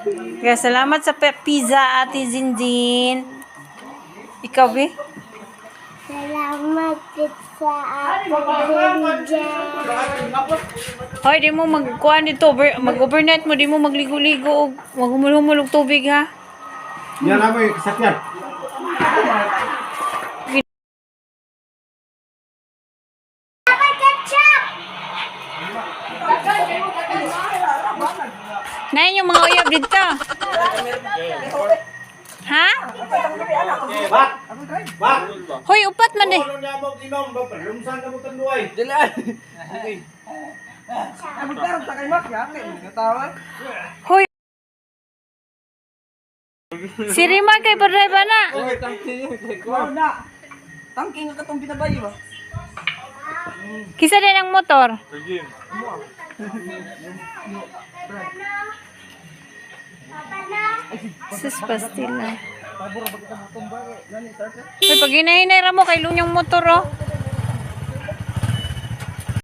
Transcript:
Kaya salamat sa pizza, Ate Zinzin. Ikaw, Be? Salamat sa Ate Zinzin. Hoy, di mo magkuhan dito. Mag-overnight mo. Di mo magligo-ligo. Mag-humulog tubig, ha? Yan na mo yung sakyan. Nain yung mga uyab dito. Ha? Bak! Bak! Hoy, upat man eh. Ano niya mag-inom ba? Lumsan ka mo tanduay. Hoy. Si Rima kay padrive na. Tangking ka itong binabayo ba? Kisa din ang motor. Sus pastila. Hoy, pag hinahinay ra mo kay lunyang motor oh.